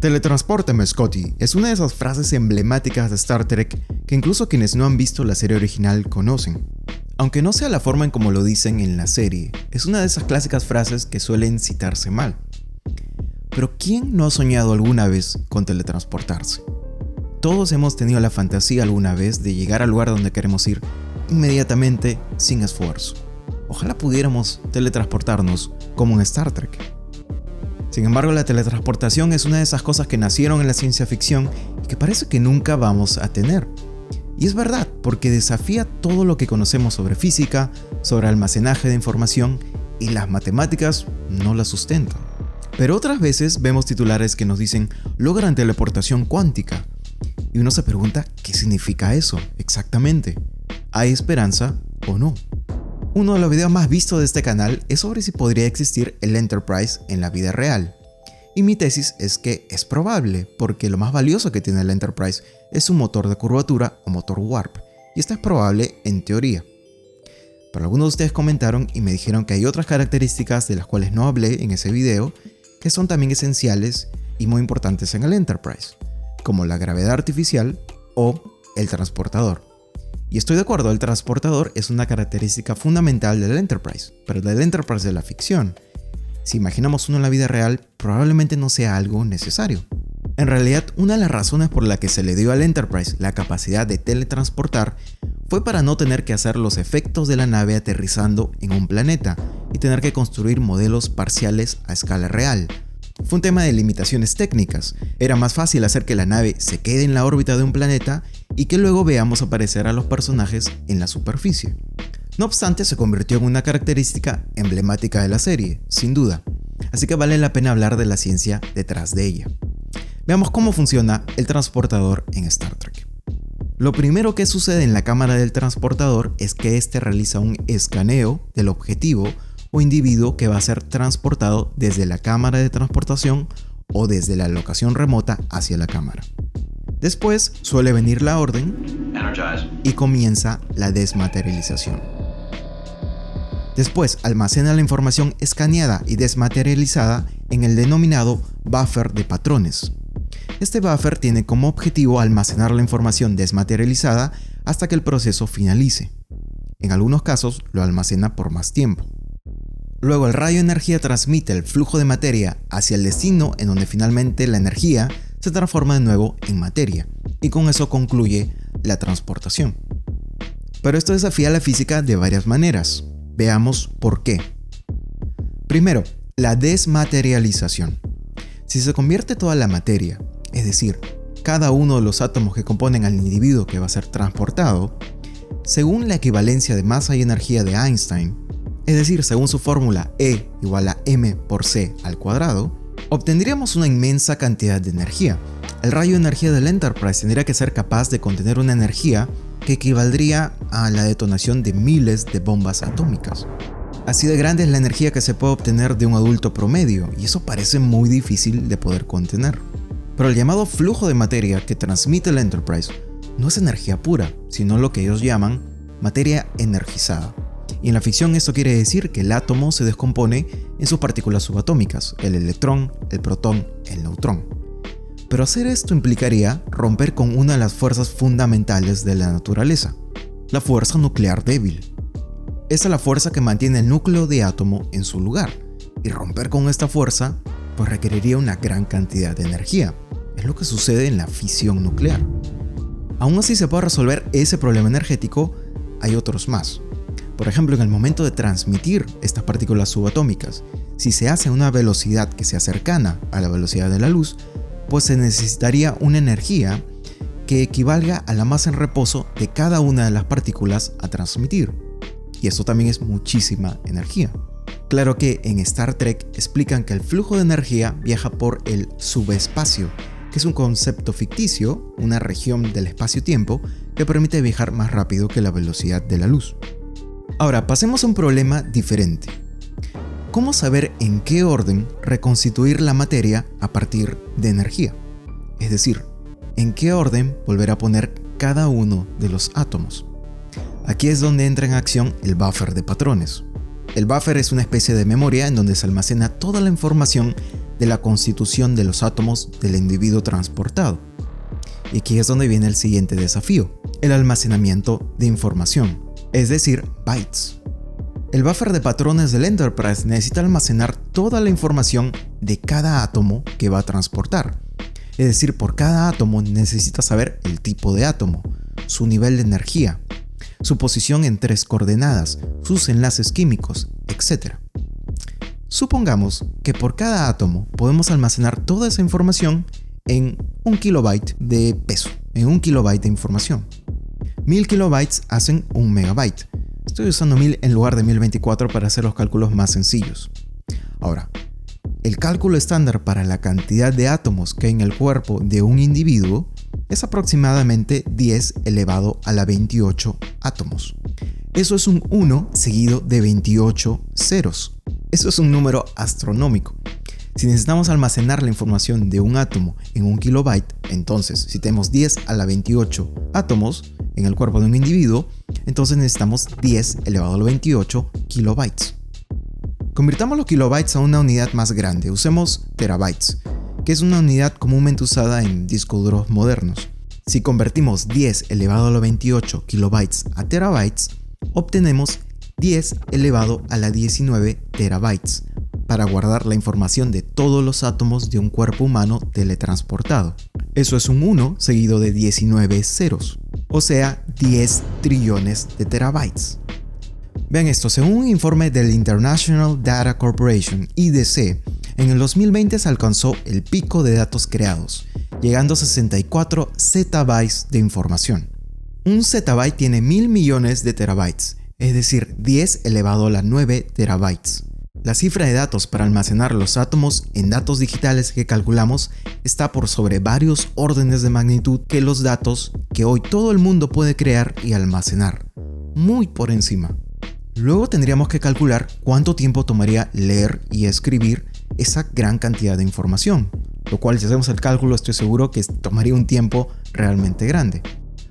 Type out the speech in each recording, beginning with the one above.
Teletranspórtame, Scotty, es una de esas frases emblemáticas de Star Trek que incluso quienes no han visto la serie original conocen. Aunque no sea la forma en como lo dicen en la serie, es una de esas clásicas frases que suelen citarse mal. Pero ¿quién no ha soñado alguna vez con teletransportarse? Todos hemos tenido la fantasía alguna vez de llegar al lugar donde queremos ir inmediatamente sin esfuerzo. Ojalá pudiéramos teletransportarnos como en Star Trek. Sin embargo, la teletransportación es una de esas cosas que nacieron en la ciencia ficción y que parece que nunca vamos a tener. Y es verdad, porque desafía todo lo que conocemos sobre física, sobre almacenaje de información, y las matemáticas no la sustentan. Pero otras veces vemos titulares que nos dicen logran teleportación cuántica. Y uno se pregunta, ¿qué significa eso exactamente? ¿Hay esperanza o no? Uno de los videos más vistos de este canal es sobre si podría existir el Enterprise en la vida real. Y mi tesis es que es probable, porque lo más valioso que tiene el Enterprise es su motor de curvatura o motor warp, y esto es probable en teoría. Pero algunos de ustedes comentaron y me dijeron que hay otras características de las cuales no hablé en ese video, que son también esenciales y muy importantes en el Enterprise, como la gravedad artificial o el transportador. Y estoy de acuerdo, el transportador es una característica fundamental del Enterprise, pero del Enterprise de la ficción. Si imaginamos uno en la vida real, probablemente no sea algo necesario. En realidad, una de las razones por la que se le dio al Enterprise la capacidad de teletransportar fue para no tener que hacer los efectos de la nave aterrizando en un planeta y tener que construir modelos parciales a escala real. Fue un tema de limitaciones técnicas. Era más fácil hacer que la nave se quede en la órbita de un planeta y que luego veamos aparecer a los personajes en la superficie. No obstante, se convirtió en una característica emblemática de la serie, sin duda. Así que vale la pena hablar de la ciencia detrás de ella. Veamos cómo funciona el transportador en Star Trek. Lo primero que sucede en la cámara del transportador es que este realiza un escaneo del objetivo o individuo que va a ser transportado desde la cámara de transportación o desde la locación remota hacia la cámara. Después suele venir la orden y comienza la desmaterialización. Después almacena la información escaneada y desmaterializada en el denominado buffer de patrones. Este buffer tiene como objetivo almacenar la información desmaterializada hasta que el proceso finalice. En algunos casos lo almacena por más tiempo. Luego el rayo de energía transmite el flujo de materia hacia el destino en donde finalmente la energía se transforma de nuevo en materia y con eso concluye la transportación. Pero esto desafía la física de varias maneras. Veamos por qué. Primero, la desmaterialización. Si se convierte toda la materia, es decir, cada uno de los átomos que componen al individuo que va a ser transportado, según la equivalencia de masa y energía de Einstein, es decir, según su fórmula E igual a m por c al cuadrado, obtendríamos una inmensa cantidad de energía. El rayo de energía del Enterprise tendría que ser capaz de contener una energía que equivaldría a la detonación de miles de bombas atómicas. Así de grande es la energía que se puede obtener de un adulto promedio, y eso parece muy difícil de poder contener. Pero el llamado flujo de materia que transmite el Enterprise no es energía pura, sino lo que ellos llaman materia energizada. Y en la ficción esto quiere decir que el átomo se descompone en sus partículas subatómicas, el electrón, el protón, el neutrón. Pero hacer esto implicaría romper con una de las fuerzas fundamentales de la naturaleza, la fuerza nuclear débil. Esa es la fuerza que mantiene el núcleo de átomo en su lugar, y romper con esta fuerza pues requeriría una gran cantidad de energía. Es lo que sucede en la fisión nuclear. Aún así se puede resolver ese problema energético, hay otros más. Por ejemplo, en el momento de transmitir estas partículas subatómicas, si se hace a una velocidad que sea cercana a la velocidad de la luz, pues se necesitaría una energía que equivalga a la masa en reposo de cada una de las partículas a transmitir. Y eso también es muchísima energía. Claro que en Star Trek explican que el flujo de energía viaja por el subespacio, que es un concepto ficticio, una región del espacio-tiempo que permite viajar más rápido que la velocidad de la luz. Ahora, pasemos a un problema diferente. ¿Cómo saber en qué orden reconstituir la materia a partir de energía? Es decir, ¿en qué orden volver a poner cada uno de los átomos? Aquí es donde entra en acción el buffer de patrones. El buffer es una especie de memoria en donde se almacena toda la información de la constitución de los átomos del individuo transportado. Y aquí es donde viene el siguiente desafío, el almacenamiento de información, es decir, bytes. El buffer de patrones del Enterprise necesita almacenar toda la información de cada átomo que va a transportar. Es decir, por cada átomo necesita saber el tipo de átomo, su nivel de energía, su posición en 3 coordenadas, sus enlaces químicos, etc. Supongamos que por cada átomo podemos almacenar toda esa información en 1 kilobyte de peso, en 1 kilobyte de información. 1000 kilobytes hacen 1 megabyte. Estoy usando 1000 en lugar de 1024 para hacer los cálculos más sencillos. Ahora, el cálculo estándar para la cantidad de átomos que hay en el cuerpo de un individuo es aproximadamente 10 elevado a la 28 átomos. Eso es un 1 seguido de 28 ceros. Eso es un número astronómico. Si necesitamos almacenar la información de un átomo en 1 kilobyte, entonces si tenemos 10 a la 28 átomos en el cuerpo de un individuo, entonces necesitamos 10 elevado a la 28 kilobytes. Convirtamos los kilobytes a una unidad más grande, usemos terabytes, que es una unidad comúnmente usada en discos duros modernos. Si convertimos 10 elevado a la 28 kilobytes a terabytes, obtenemos 10 elevado a la 19 terabytes, para guardar la información de todos los átomos de un cuerpo humano teletransportado. Eso es un 1 seguido de 19 ceros, o sea, 10 trillones de terabytes. Vean esto, según un informe del International Data Corporation, IDC, en el 2020 se alcanzó el pico de datos creados, llegando a 64 zettabytes de información. Un zettabyte tiene 1000 millones de terabytes, es decir, 10 elevado a la 9 terabytes. La cifra de datos para almacenar los átomos en datos digitales que calculamos está por sobre varios órdenes de magnitud que los datos que hoy todo el mundo puede crear y almacenar, muy por encima. Luego tendríamos que calcular cuánto tiempo tomaría leer y escribir esa gran cantidad de información, lo cual si hacemos el cálculo estoy seguro que tomaría un tiempo realmente grande.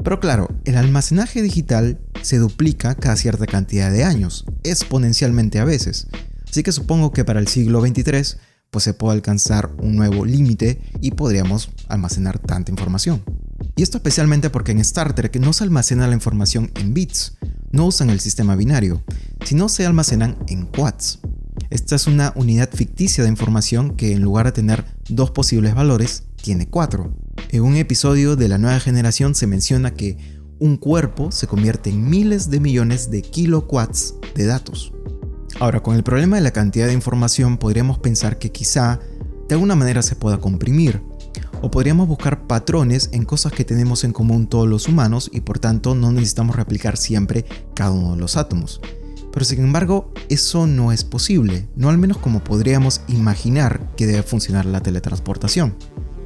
Pero claro, el almacenaje digital se duplica cada cierta cantidad de años, exponencialmente a veces. Así que supongo que para el siglo XXIII pues se puede alcanzar un nuevo límite y podríamos almacenar tanta información. Y esto especialmente porque en Star Trek no se almacena la información en bits, no usan el sistema binario, sino se almacenan en quads. Esta es una unidad ficticia de información que en lugar de tener 2 posibles valores, tiene 4. En un episodio de La Nueva Generación se menciona que un cuerpo se convierte en miles de millones de kiloquads de datos. Ahora, con el problema de la cantidad de información podríamos pensar que quizá de alguna manera se pueda comprimir, o podríamos buscar patrones en cosas que tenemos en común todos los humanos y por tanto no necesitamos replicar siempre cada uno de los átomos. Pero sin embargo, eso no es posible, no al menos como podríamos imaginar que debe funcionar la teletransportación.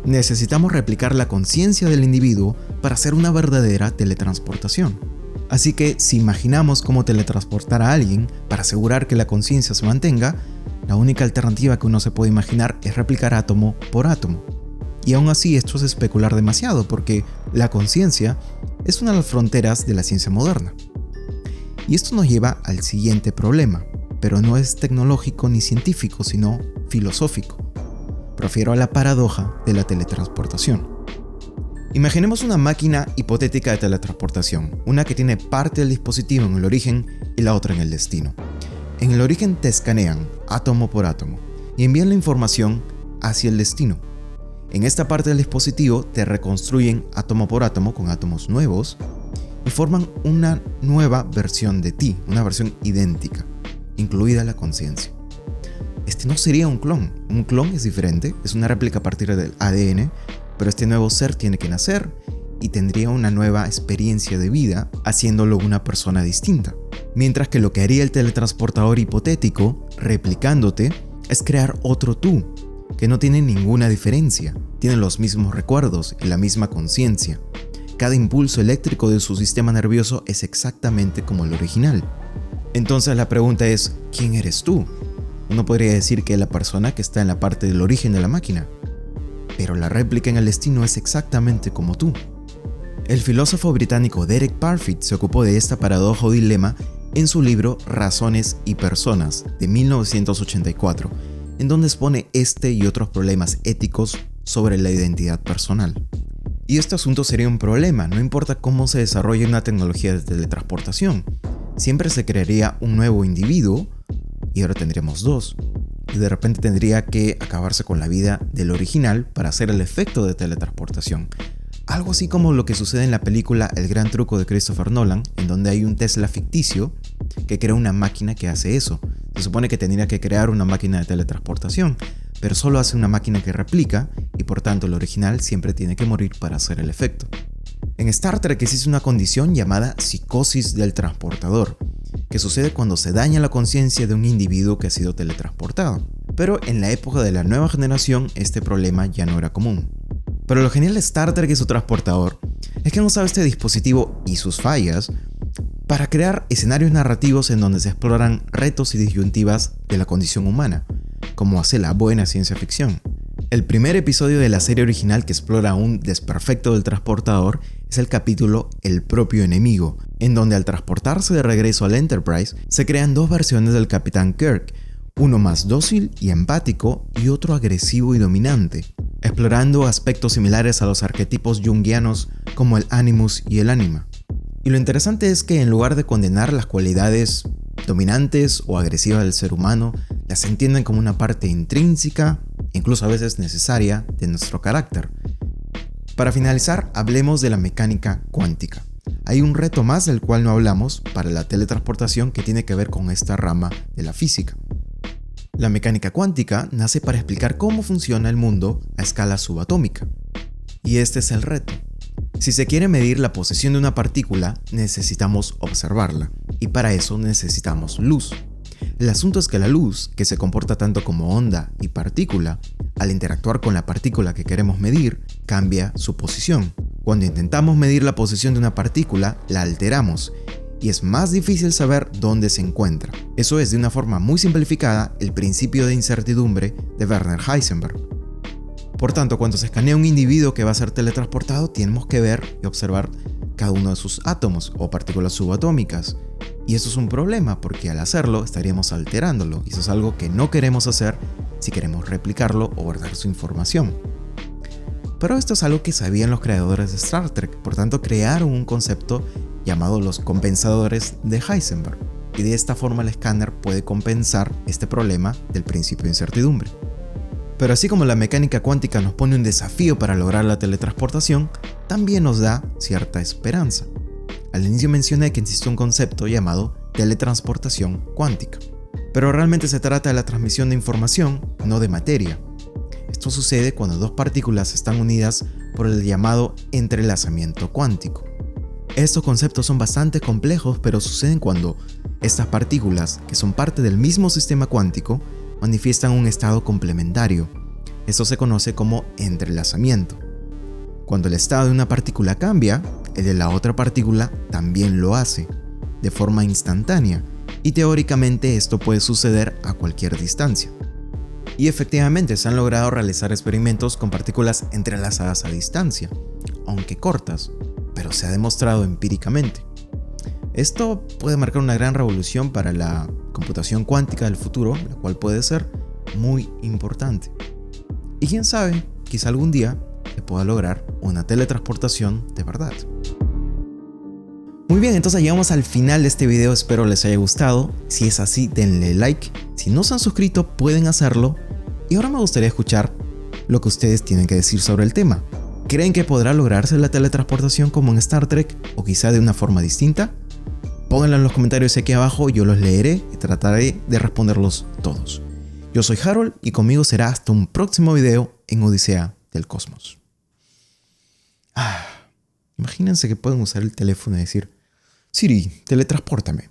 Necesitamos replicar la conciencia del individuo para hacer una verdadera teletransportación. Así que si imaginamos cómo teletransportar a alguien para asegurar que la conciencia se mantenga, la única alternativa que uno se puede imaginar es replicar átomo por átomo. Y aún así esto es especular demasiado porque la conciencia es una de las fronteras de la ciencia moderna. Y esto nos lleva al siguiente problema, pero no es tecnológico ni científico, sino filosófico. Prefiero a la paradoja de la teletransportación. Imaginemos una máquina hipotética de teletransportación, una que tiene parte del dispositivo en el origen y la otra en el destino. En el origen te escanean, átomo por átomo, y envían la información hacia el destino. En esta parte del dispositivo te reconstruyen átomo por átomo con átomos nuevos y forman una nueva versión de ti, una versión idéntica, incluida la conciencia. Este no sería un clon. Un clon es diferente, es una réplica a partir del ADN, pero este nuevo ser tiene que nacer y tendría una nueva experiencia de vida, haciéndolo una persona distinta. Mientras que lo que haría el teletransportador hipotético, replicándote, es crear otro tú, que no tiene ninguna diferencia, tiene los mismos recuerdos y la misma conciencia. Cada impulso eléctrico de su sistema nervioso es exactamente como el original. Entonces la pregunta es, ¿quién eres tú? Uno podría decir que es la persona que está en la parte del origen de la máquina, pero la réplica en el destino es exactamente como tú. El filósofo británico Derek Parfit se ocupó de esta paradoja o dilema en su libro Razones y Personas, de 1984, en donde expone este y otros problemas éticos sobre la identidad personal. Y este asunto sería un problema, no importa cómo se desarrolle una tecnología de teletransportación. Siempre se crearía un nuevo individuo y ahora tendríamos dos. Y de repente tendría que acabarse con la vida del original para hacer el efecto de teletransportación. Algo así como lo que sucede en la película El Gran Truco de Christopher Nolan, en donde hay un Tesla ficticio que crea una máquina que hace eso. Se supone que tendría que crear una máquina de teletransportación, pero solo hace una máquina que replica y por tanto el original siempre tiene que morir para hacer el efecto. En Star Trek existe una condición llamada psicosis del transportador, que sucede cuando se daña la conciencia de un individuo que ha sido teletransportado. Pero en la época de la nueva generación este problema ya no era común. Pero lo genial de Star Trek y su transportador es que han usado este dispositivo y sus fallas para crear escenarios narrativos en donde se exploran retos y disyuntivas de la condición humana, como hace la buena ciencia ficción. El primer episodio de la serie original que explora un desperfecto del transportador es el capítulo El propio enemigo, en donde al transportarse de regreso al Enterprise se crean dos versiones del Capitán Kirk, uno más dócil y empático y otro agresivo y dominante, explorando aspectos similares a los arquetipos junguianos como el animus y el ánima. Y lo interesante es que en lugar de condenar las cualidades dominantes o agresivas del ser humano, las entienden como una parte intrínseca, incluso a veces necesaria, de nuestro carácter. Para finalizar, hablemos de la mecánica cuántica. Hay un reto más del cual no hablamos para la teletransportación que tiene que ver con esta rama de la física. La mecánica cuántica nace para explicar cómo funciona el mundo a escala subatómica. Y este es el reto. Si se quiere medir la posición de una partícula, necesitamos observarla, y para eso necesitamos luz. El asunto es que la luz, que se comporta tanto como onda y partícula, al interactuar con la partícula que queremos medir, cambia su posición. Cuando intentamos medir la posición de una partícula, la alteramos, y es más difícil saber dónde se encuentra. Eso es, de una forma muy simplificada, el principio de incertidumbre de Werner Heisenberg. Por tanto, cuando se escanea un individuo que va a ser teletransportado, tenemos que ver y observar cada uno de sus átomos o partículas subatómicas. Y eso es un problema porque al hacerlo estaríamos alterándolo, y eso es algo que no queremos hacer si queremos replicarlo o guardar su información. Pero esto es algo que sabían los creadores de Star Trek, por tanto crearon un concepto llamado los compensadores de Heisenberg, y de esta forma el escáner puede compensar este problema del principio de incertidumbre. Pero así como la mecánica cuántica nos pone un desafío para lograr la teletransportación, también nos da cierta esperanza. Al inicio mencioné que existe un concepto llamado teletransportación cuántica, pero realmente se trata de la transmisión de información, no de materia. Esto sucede cuando dos partículas están unidas por el llamado entrelazamiento cuántico. Estos conceptos son bastante complejos, pero suceden cuando estas partículas, que son parte del mismo sistema cuántico, manifiestan un estado complementario. Esto se conoce como entrelazamiento. Cuando el estado de una partícula cambia, el de la otra partícula también lo hace, de forma instantánea, y teóricamente esto puede suceder a cualquier distancia. Y efectivamente se han logrado realizar experimentos con partículas entrelazadas a distancia, aunque cortas, pero se ha demostrado empíricamente. Esto puede marcar una gran revolución para la computación cuántica del futuro, la cual puede ser muy importante. Y quién sabe, quizá algún día se pueda lograr una teletransportación de verdad. Muy bien, entonces llegamos al final de este video, espero les haya gustado. Si es así, denle like. Si no se han suscrito, pueden hacerlo. Y ahora me gustaría escuchar lo que ustedes tienen que decir sobre el tema. ¿Creen que podrá lograrse la teletransportación como en Star Trek o quizá de una forma distinta? Pónganlo en los comentarios aquí abajo, yo los leeré y trataré de responderlos todos. Yo soy Harold y conmigo será hasta un próximo video en Odisea del Cosmos. Imagínense que pueden usar el teléfono y decir: Siri, teletranspórtame.